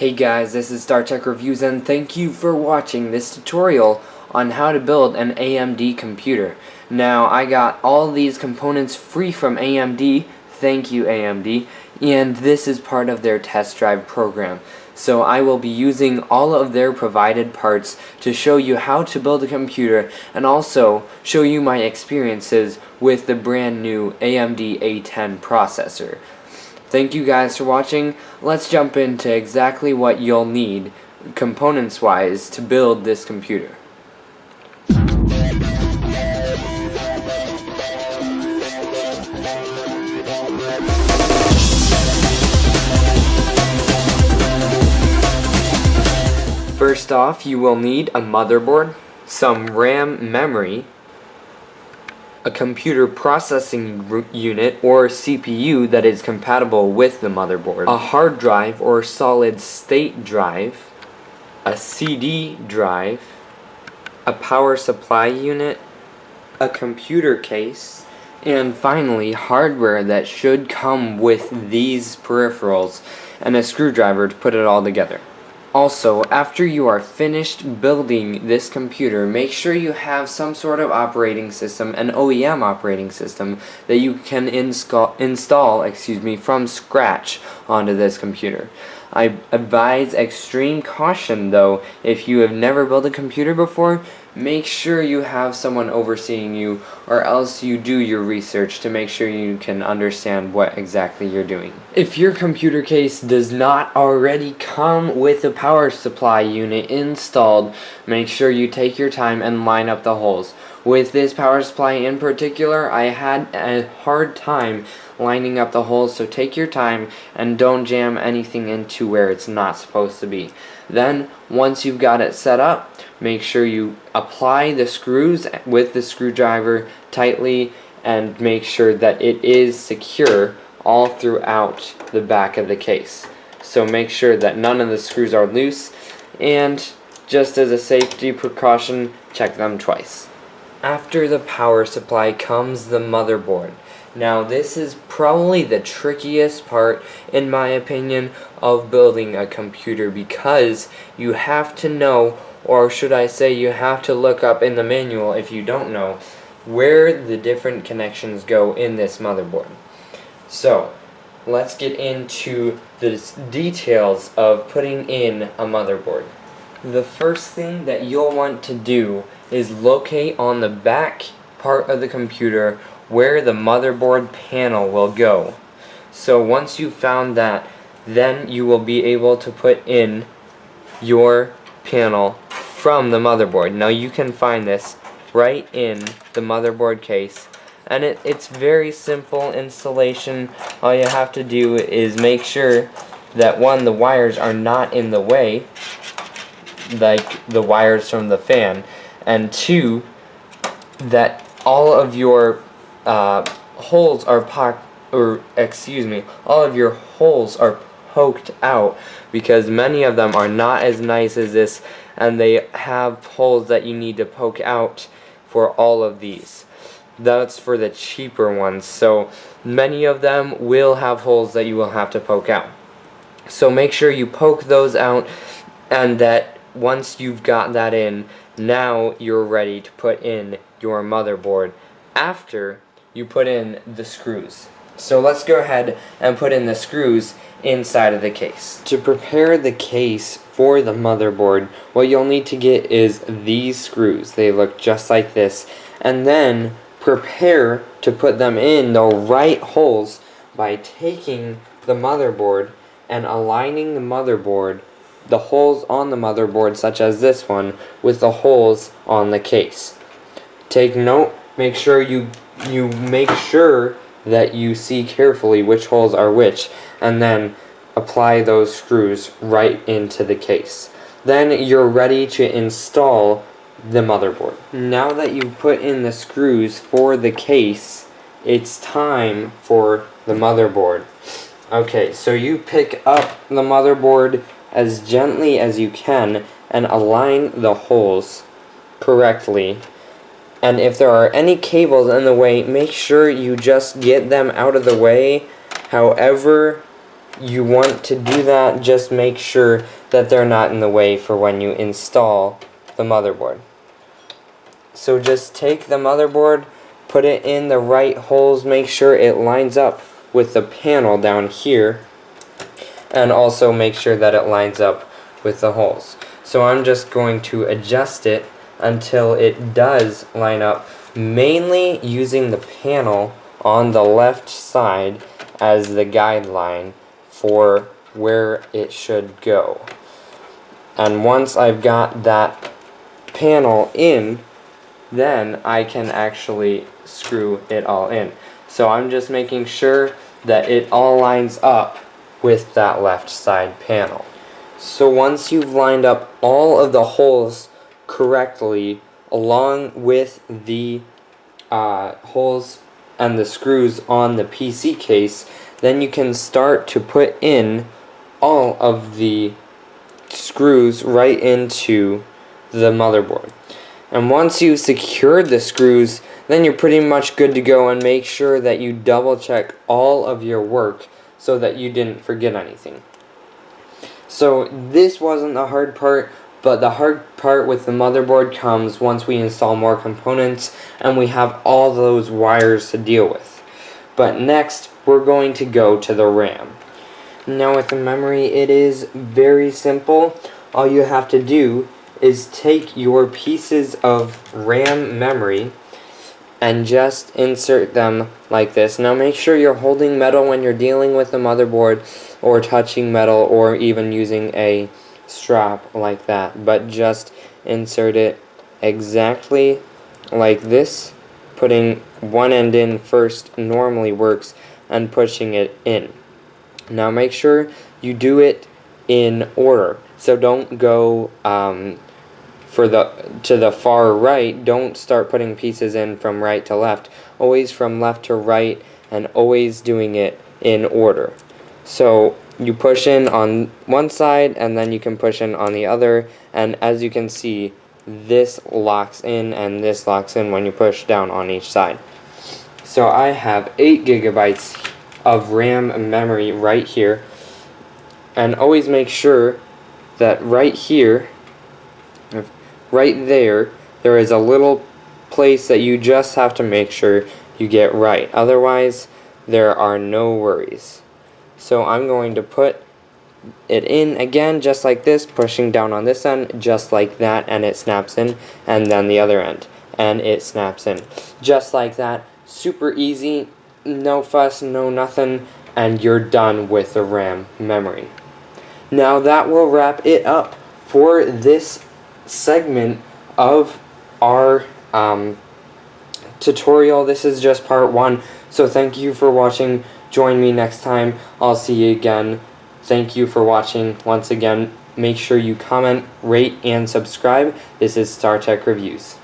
Hey guys, this is Star Tech Reviews and thank you for watching this tutorial on how to build an AMD computer. Now, I got all these components free from AMD, thank you AMD, and this is part of their test drive program. So I will be using all of their provided parts to show you how to build a computer and also show you my experiences with the brand new AMD A10 processor. Thank you guys for watching. Let's jump into exactly what you'll need, components-wise, to build this computer. First off, you will need a motherboard, some RAM memory, a computer processing unit or CPU that is compatible with the motherboard, a hard drive or solid state drive, a CD drive, a power supply unit, a computer case, and finally hardware that should come with these peripherals and a screwdriver to put it all together. Also, after you are finished building this computer, make sure you have some sort of operating system, an OEM operating system, that you can install from scratch onto this computer. I advise extreme caution though. If you have never built a computer before, make sure you have someone overseeing you, or else you do your research to make sure you can understand what exactly you're doing. If your computer case does not already come with a power supply unit installed, make sure you take your time and line up the holes. With this power supply in particular, I had a hard time lining up the holes, so take your time and don't jam anything into where it's not supposed to be. Then, once you've got it set up, make sure you apply the screws with the screwdriver tightly and make sure that it is secure all throughout the back of the case. So make sure that none of the screws are loose, and just as a safety precaution, check them twice. After the power supply comes the motherboard. Now this is probably the trickiest part, in my opinion, of building a computer, because you have to know, or should I say you have to look up in the manual if you don't know, where the different connections go in this motherboard. So let's get into the details of putting in a motherboard. The first thing that you'll want to do is locate on the back part of the computer where the motherboard panel will go. So once you've found that, then you will be able to put in your panel from the motherboard. Now you can find this right in the motherboard case, and it's very simple installation. All you have to do is make sure that one, the wires are not in the way, like the wires from the fan, and two, that all of your holes are all of your holes are poked out, because many of them are not as nice as this, and they have holes that you need to poke out for all of these. That's for the cheaper ones, so many of them will have holes that you will have to poke out. So make sure you poke those out, and that once you've got that in, now you're ready to put in your motherboard after you put in the screws. So let's go ahead and put in the screws inside of the case. To prepare the case for the motherboard, what you'll need to get is these screws. They look just like this. And then prepare to put them in the right holes by taking the motherboard and aligning the holes on the motherboard, such as this one, with the holes on the case. Take note, make sure you make sure that you see carefully which holes are which, and then apply those screws right into the case. Then you're ready to install the motherboard. Now that you've put in the screws for the case, it's time for the motherboard. Okay, so you pick up the motherboard as gently as you can and align the holes correctly. And if there are any cables in the way, make sure you just get them out of the way however you want to do that, just make sure that they're not in the way for when you install the motherboard. So just take the motherboard, put it in the right holes, make sure it lines up with the panel down here, and also make sure that it lines up with the holes. So I'm just going to adjust it until it does line up, mainly using the panel on the left side as the guideline for where it should go. And once I've got that panel in, then I can actually screw it all in. So I'm just making sure that it all lines up with that left side panel. So once you've lined up all of the holes correctly along with the holes and the screws on the PC case, then you can start to put in all of the screws right into the motherboard. And once you've secured the screws, then you're pretty much good to go, and make sure that you double check all of your work so that you didn't forget anything. So this wasn't the hard part, but the hard part with the motherboard comes once we install more components and we have all those wires to deal with. But next, we're going to go to the RAM. Now with the memory, it is very simple. All you have to do is take your pieces of RAM memory and just insert them like this. Now make sure you're holding metal when you're dealing with the motherboard, or touching metal, or even using a strap like that, but just insert it exactly like this. Putting one end in first normally works, and pushing it in. Now make sure you do it in order, so don't go to the far right. Don't start putting pieces in from right to left, always from left to right, and always doing it in order. So you push in on one side, and then you can push in on the other, and as you can see, this locks in and this locks in when you push down on each side. So I have 8 gigabytes of RAM memory right here, and always make sure that right here, right there is a little place that you just have to make sure you get right. Otherwise, there are no worries. So I'm going to put it in again just like this, pushing down on this end just like that, and it snaps in, and then the other end and it snaps in just like that. Super easy, no fuss, no nothing, and you're done with the RAM memory. Now that will wrap it up for this segment of our tutorial. This is just part 1, so thank you for watching. Join me next time. I'll see you again. Thank you for watching. Once again, make sure you comment, rate, and subscribe. This is StarTech Reviews.